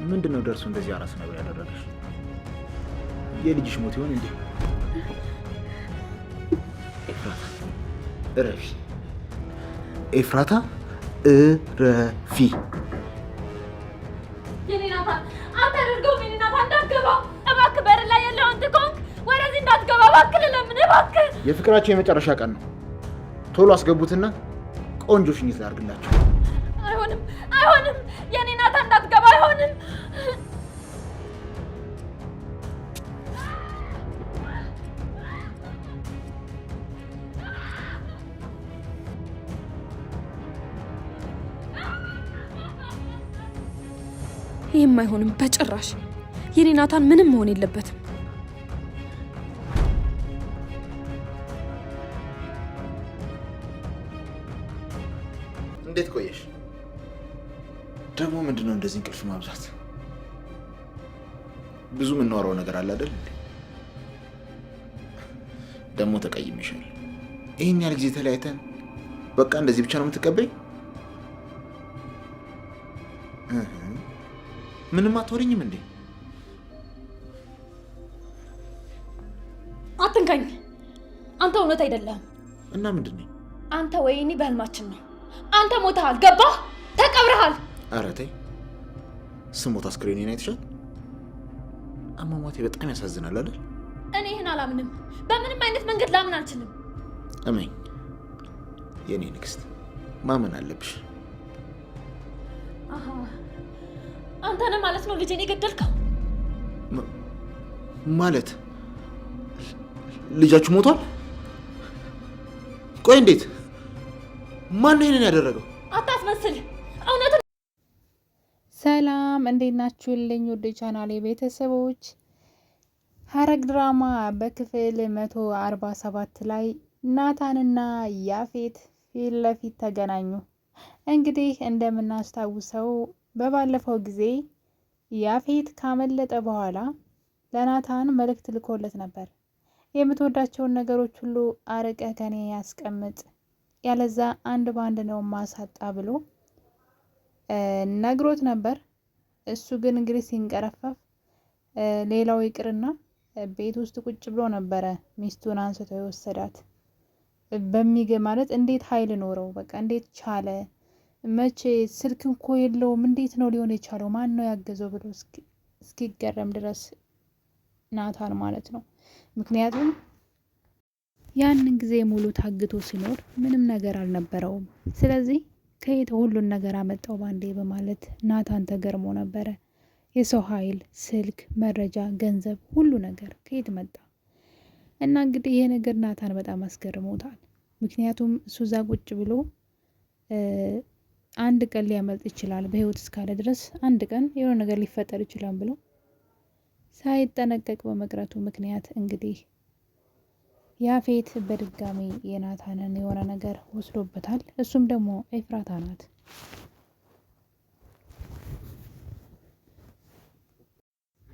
ምንድነው ደርሶ እንደዚህ አራስ ነገር ያደረገሽ? የልጅሽ ሞት ይሆን እንዴ? ኤፍራታ እረፊ፣ ኤፍራታ እረፊ። የኔ ናታን አታደርገውም። የኔ ናታን እንዳትገባ እባክህ። በር ላይ ያለው አንተ ከሆንክ ወደዚህ እንዳትገባ እባክህ፣ ልለምንህ እባክህ። የፍቅራቸው የመጨረሻ ቀን ነው። ቶሎ አስገቡትና ቆንጆ ሽኝት ላድርግላቸው። አይሆንም፣ አይሆንም። የኔ ናታን እንዳትገባ፣ አይሆንም። ይህም አይሆንም በጭራሽ። የኔ ናታን ምንም መሆን የለበትም። እንዴት ቆየሽ? ደግሞ ምንድነው እንደዚህ እንቅልፍ ማብዛት? ብዙ የምናወራው ነገር አለ አይደል እንዴ? ደግሞ ተቀይሜሻለሁ። ይሄን ያህል ጊዜ ተለያይተን በቃ እንደዚህ ብቻ ነው የምትቀበይ? ምንም አትወሪኝም እንዴ? አትንካኝ። አንተ እውነት አይደለም። እና ምንድን ነኝ? አንተ ወይኔ በህልማችን ነው። አንተ ሞተሃል። ገባህ? ተቀብረሃል። ኧረ ተይ። ስሞት አስክሬኔን አይተሻል? አሟሟቴ በጣም ያሳዝናል አይደል? እኔ ይህን አላምንም። በምንም አይነት መንገድ ላምን አልችልም። እመኝ የኔ ንግስት፣ ማመን አለብሽ። አንተ ነህ ማለት ነው ልጄን የገደልከው? ማለት ልጃችሁ ሞቷል? ቆይ እንዴት? ማን ነው ይሄንን ያደረገው? አታስመስል። እውነት። ሰላም እንዴት ናችሁልኝ? ወደ ቻናሌ ቤተሰቦች ሐረግ ድራማ በክፍል 147 ላይ ናታንና ያፌት ፊት ለፊት ተገናኙ። እንግዲህ እንደምናስታውሰው በባለፈው ጊዜ ያፌት ካመለጠ በኋላ ለናታን መልእክት ልኮለት ነበር። የምትወዳቸውን ነገሮች ሁሉ አርቀህ ከኔ ያስቀምጥ፣ ያለዛ አንድ ባንድ ነው ማሳጣ ብሎ ነግሮት ነበር። እሱ ግን እንግዲህ ሲንቀረፈፍ ሌላው ይቅርና ቤት ውስጥ ቁጭ ብሎ ነበረ ሚስቱን አንስቶ የወሰዳት። ማለት እንዴት ኃይል ኖረው? በቃ እንዴት ቻለ? መቼ ስልክ እኮ የለውም፣ እንዴት ነው ሊሆን የቻለው? ማን ነው ያገዘው ብሎ እስኪገረም ድረስ ናታን ማለት ነው። ምክንያቱም ያንን ጊዜ ሙሉ ታግቶ ሲኖር ምንም ነገር አልነበረውም። ስለዚህ ከየት ሁሉን ነገር አመጣው ባንዴ በማለት ናታን ተገርሞ ነበረ። የሰው ኃይል፣ ስልክ፣ መረጃ፣ ገንዘብ፣ ሁሉ ነገር ከየት መጣ? እና እንግዲህ ይሄ ነገር ናታን በጣም አስገርሞታል። ምክንያቱም እሱ እዛ ቁጭ ብሎ አንድ ቀን ሊያመልጥ ይችላል፣ በህይወት እስካለ ድረስ አንድ ቀን የሆነ ነገር ሊፈጠር ይችላል ብሎ ሳይጠነቀቅ በመቅረቱ ምክንያት እንግዲህ ያፌት በድጋሚ የናታንን የሆነ ነገር ወስዶበታል። እሱም ደግሞ ኤፍራታ ናት።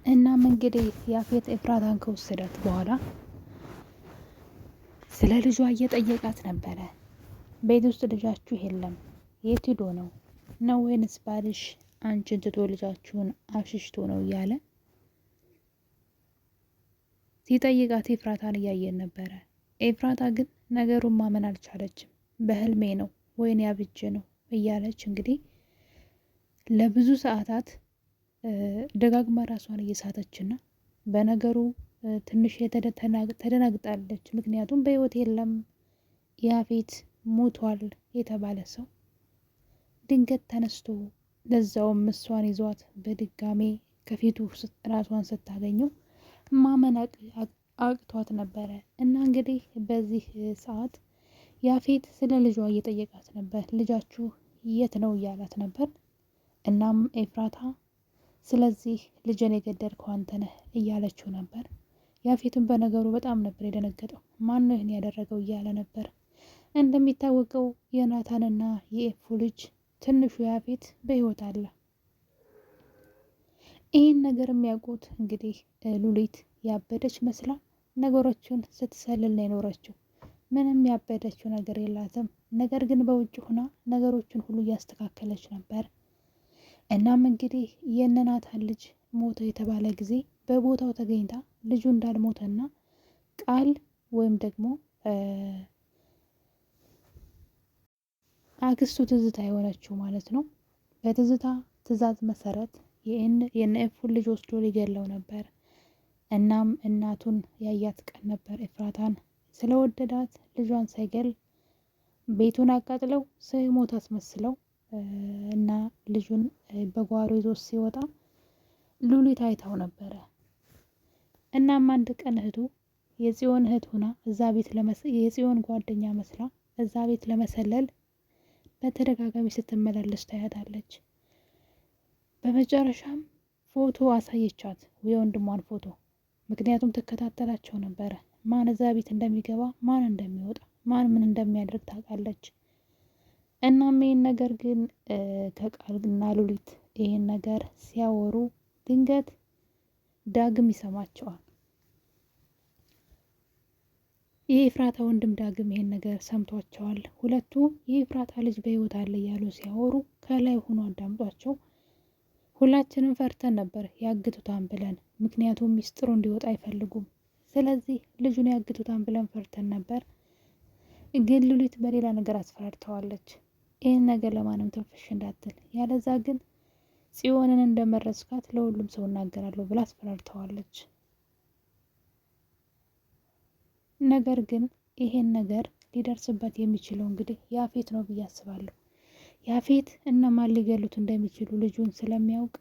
እናም እንግዲህ ያፌት ኤፍራታን ከወሰዳት በኋላ ስለ ልጇ እየጠየቃት ነበረ። ቤት ውስጥ ልጃችሁ የለም፣ የት ሄዶ ነው ወይንስ ባልሽ አንቺን ትቶ ልጃችሁን አሽሽቶ ነው እያለ ሲጠይቃት ኤፍራታን እያየን ነበረ። ኤፍራታ ግን ነገሩን ማመን አልቻለችም። በህልሜ ነው ወይን ያብጄ ነው እያለች እንግዲህ ለብዙ ሰዓታት ደጋግማ ራሷን እየሳተችና በነገሩ ትንሽ ተደናግጣለች። ምክንያቱም በህይወት የለም ያፌት ሞቷል የተባለ ሰው ድንገት ተነስቶ ለዛውም እሷን ይዟት በድጋሜ ከፊቱ ራሷን ስታገኘው ማመን አቅቷት ነበረ። እና እንግዲህ በዚህ ሰዓት ያፌት ስለ ልጇ እየጠየቃት ነበር። ልጃችሁ የት ነው እያላት ነበር። እናም ኤፍራታ ስለዚህ ልጅን የገደልከው አንተ ነህ እያለችው ነበር። ያፌትን በነገሩ በጣም ነበር የደነገጠው። ማን ነው ይህን ያደረገው እያለ ነበር። እንደሚታወቀው የናታንና የኤፉ ልጅ ትንሹ ያፌት በህይወት አለ። ይህን ነገር የሚያውቁት እንግዲህ ሉሊት ያበደች መስላ ነገሮችን ስትሰልል ነው የኖረችው። ምንም ያበደችው ነገር የላትም። ነገር ግን በውጭ ሆና ነገሮችን ሁሉ እያስተካከለች ነበር። እናም እንግዲህ የነናታን ልጅ ሞተ የተባለ ጊዜ በቦታው ተገኝታ ልጁ እንዳልሞተና ቃል ወይም ደግሞ አክስቱ ትዝታ የሆነችው ማለት ነው በትዝታ ትዕዛዝ መሰረት የነኤፉን ልጅ ወስዶ ሊገለው ነበር። እናም እናቱን ያያት ቀን ነበር ኤፍራታን ስለወደዳት ልጇን ሳይገል ቤቱን አቃጥለው ሳይሞት አስመስለው እና ልጁን በጓሮ ይዞ ሲወጣ ሉሊት አይታው ነበረ። እናም አንድ ቀን እህቱ የጽዮን እህት ሆና እዛ ቤት የጽዮን ጓደኛ መስላ እዛ ቤት ለመሰለል በተደጋጋሚ ስትመላለስ ታያታለች። በመጨረሻም ፎቶ አሳየቻት፣ የወንድሟን ፎቶ። ምክንያቱም ትከታተላቸው ነበረ፣ ማን እዛ ቤት እንደሚገባ፣ ማን እንደሚወጣ፣ ማን ምን እንደሚያደርግ ታውቃለች። እናም ይህን ነገር ግን ከቃልና ሉሊት ይህን ነገር ሲያወሩ ድንገት ዳግም ይሰማቸዋል። የኤፍራታ ወንድም ዳግም ይሄን ነገር ሰምቷቸዋል። ሁለቱ የኤፍራታ ልጅ በህይወት አለ እያሉ ሲያወሩ ከላይ ሆኖ አዳምጧቸው ሁላችንም ፈርተን ነበር ያግቱታን ብለን፣ ምክንያቱም ሚስጥሩ እንዲወጣ አይፈልጉም። ስለዚህ ልጁን ያግቱታን ብለን ፈርተን ነበር። ግን ሉሊት በሌላ ነገር አስፈራርተዋለች። ይህን ነገር ለማንም ትንፍሽ እንዳትል፣ ያለዛ ግን ጽዮንን እንደመረስካት ለሁሉም ሰው እናገራለሁ ብላ አስፈራርተዋለች። ነገር ግን ይሄን ነገር ሊደርስበት የሚችለው እንግዲህ ያፌት ነው ብዬ አስባለሁ። ያፌት እነማን ሊገሉት እንደሚችሉ ልጁን ስለሚያውቅ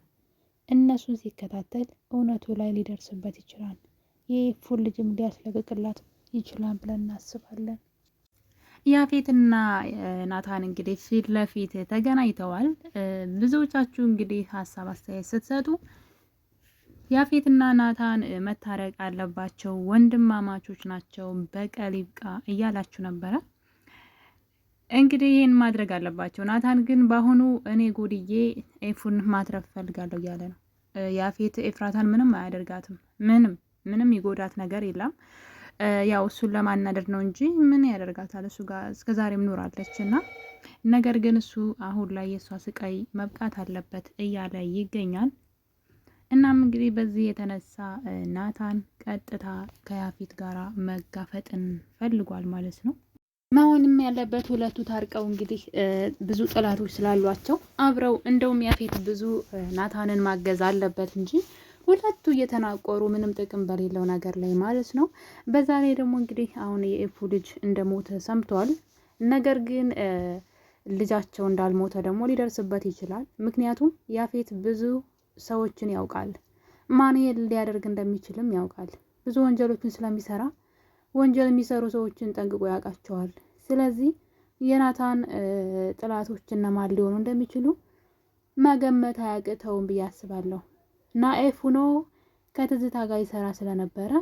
እነሱን ሲከታተል እውነቱ ላይ ሊደርስበት ይችላል። የኤፉን ልጅም ሊያስለቅቅላት ይችላል ብለን እናስባለን። ያፌትና ናታን እንግዲህ ፊት ለፊት ተገናኝተዋል። ብዙዎቻችሁ እንግዲህ ሀሳብ አስተያየት ስትሰጡ ያፌትና ናታን መታረቅ አለባቸው፣ ወንድማማቾች ናቸው፣ በቀል ይብቃ እያላችሁ ነበረ። እንግዲህ ይህን ማድረግ አለባቸው። ናታን ግን በአሁኑ እኔ ጎድዬ ኤፉን ማትረፍ ፈልጋለሁ እያለ ነው። ያፌት ኤፍራታን ምንም አያደርጋትም፣ ምንም ይጎዳት ነገር የለም። ያው እሱን ለማናደድ ነው እንጂ ምን ያደርጋታል? እሱ ጋር እስከዛሬም ኖራለች እና ነገር ግን እሱ አሁን ላይ የእሷ ስቃይ መብቃት አለበት እያለ ይገኛል። እናም እንግዲህ በዚህ የተነሳ ናታን ቀጥታ ከያፌት ጋራ መጋፈጥን ፈልጓል ማለት ነው። መሆንም ያለበት ሁለቱ ታርቀው እንግዲህ ብዙ ጠላቶች ስላሏቸው አብረው እንደውም ያፌት ብዙ ናታንን ማገዝ አለበት እንጂ ሁለቱ እየተናቆሩ ምንም ጥቅም በሌለው ነገር ላይ ማለት ነው። በዛ ላይ ደግሞ እንግዲህ አሁን የኤፉ ልጅ እንደሞተ ሰምተዋል። ነገር ግን ልጃቸው እንዳልሞተ ደግሞ ሊደርስበት ይችላል። ምክንያቱም ያፌት ብዙ ሰዎችን ያውቃል፣ ማን ሊያደርግ እንደሚችልም ያውቃል። ብዙ ወንጀሎችን ስለሚሰራ ወንጀል የሚሰሩ ሰዎችን ጠንቅቆ ያውቃቸዋል። ስለዚህ የናታን ጥላቶች እነማን ሊሆኑ እንደሚችሉ መገመት አያቅተውም ብዬ አስባለሁ። እና ኤፉኖ ከትዝታ ጋር ይሰራ ስለነበረ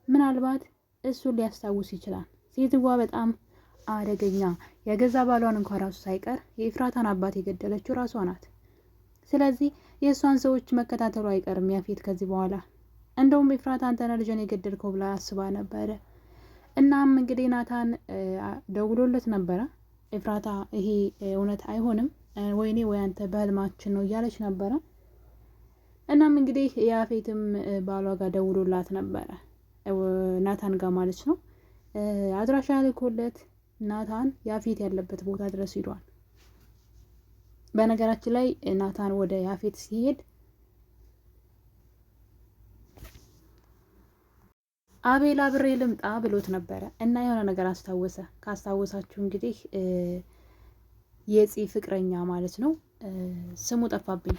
ምናልባት እሱን ሊያስታውስ ይችላል። ሴትዋ በጣም አደገኛ፣ የገዛ ባሏን እንኳን ራሱ ሳይቀር የኤፍራታን አባት የገደለችው ራሷ ናት። ስለዚህ የእሷን ሰዎች መከታተሉ አይቀርም ያፌት ከዚህ በኋላ። እንደውም ኤፍራታ አንተነ ልጅን የገደልከው ብላ አስባ ነበረ። እናም እንግዲህ ናታን ደውሎለት ነበረ። ኤፍራታ ይሄ እውነት አይሆንም፣ ወይኔ ወይ አንተ በህልማችን ነው እያለች ነበረ። እናም እንግዲህ ያፌትም ባሏ ጋር ደውሎላት ነበረ፣ ናታን ጋር ማለት ነው። አድራሻ ልኮለት ናታን ያፌት ያለበት ቦታ ድረስ ሂዷል። በነገራችን ላይ ናታን ወደ ያፌት ሲሄድ አቤል አብሬ ልምጣ ብሎት ነበረ እና የሆነ ነገር አስታወሰ። ካስታወሳችሁ እንግዲህ የፂ ፍቅረኛ ማለት ነው፣ ስሙ ጠፋብኝ፣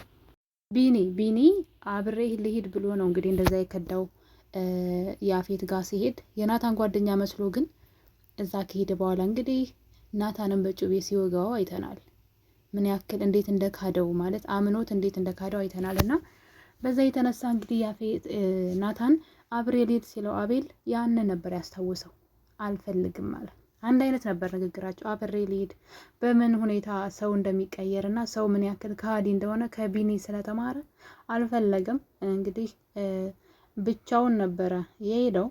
ቢኒ አብሬ ልሂድ ብሎ ነው እንግዲህ እንደዛ የከዳው ያፌት ጋር ሲሄድ የናታን ጓደኛ መስሎ፣ ግን እዛ ከሄደ በኋላ እንግዲህ ናታንን በጩቤ ሲወጋው አይተናል። ምን ያክል እንዴት እንደካደው ማለት አምኖት እንዴት እንደካደው አይተናል። እና በዛ የተነሳ እንግዲህ ያፌት ናታን አብሬ ልሂድ ሲለው አቤል ያንን ነበር ያስታወሰው። አልፈልግም ማለት አንድ አይነት ነበር ንግግራቸው። አብሬ ልሂድ በምን ሁኔታ ሰው እንደሚቀየር እና ሰው ምን ያክል ከሃዲ እንደሆነ ከቢኒ ስለተማረ አልፈለግም። እንግዲህ ብቻውን ነበረ የሄደው።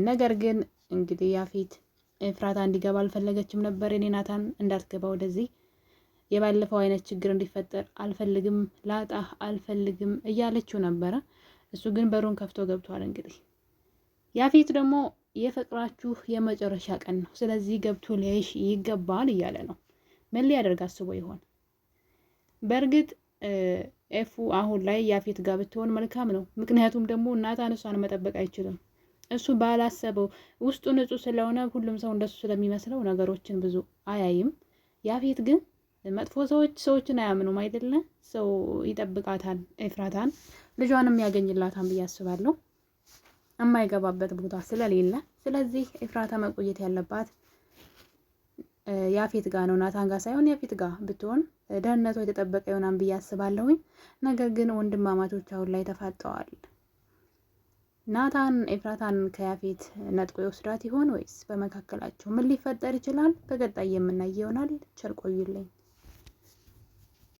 ነገር ግን እንግዲህ ያፌት ኤፍራታ እንዲገባ አልፈለገችም ነበር። እኔ ናታን እንዳትገባ ወደዚህ የባለፈው አይነት ችግር እንዲፈጠር አልፈልግም፣ ላጣህ አልፈልግም እያለችው ነበረ። እሱ ግን በሩን ከፍቶ ገብቷል። እንግዲህ ያፌት ደግሞ የፍቅራችሁ የመጨረሻ ቀን ነው፣ ስለዚህ ገብቶ ሊያይሽ ይገባል እያለ ነው። ምን ሊያደርግ አስቦ ይሆን? በእርግጥ ኤፉ አሁን ላይ ያፌት ጋር ብትሆን መልካም ነው። ምክንያቱም ደግሞ ናታን እሷን መጠበቅ አይችልም። እሱ ባላሰበው ውስጡ ንጹህ ስለሆነ ሁሉም ሰው እንደሱ ስለሚመስለው ነገሮችን ብዙ አያይም። ያፌት ግን መጥፎ ሰዎችን አያምኑም አይደለ? ሰው ይጠብቃታል ኤፍራታን፣ ልጇንም ያገኝላታል ብዬ አስባለሁ፣ የማይገባበት ቦታ ስለሌለ። ስለዚህ ኤፍራታ መቆየት ያለባት ያፌት ጋር ነው፣ ናታን ጋር ሳይሆን ያፌት ጋር ብትሆን ደህንነቷ የተጠበቀ ይሆናል ብዬ አስባለሁኝ። ነገር ግን ወንድማማቾች አሁን ላይ ተፋጠዋል። ናታን ኤፍራታን ከያፌት ነጥቆ ይወስዳት ይሆን ወይስ በመካከላቸው ምን ሊፈጠር ይችላል? በቀጣይ የምናየው ይሆናል። ቸር ቆዩልኝ።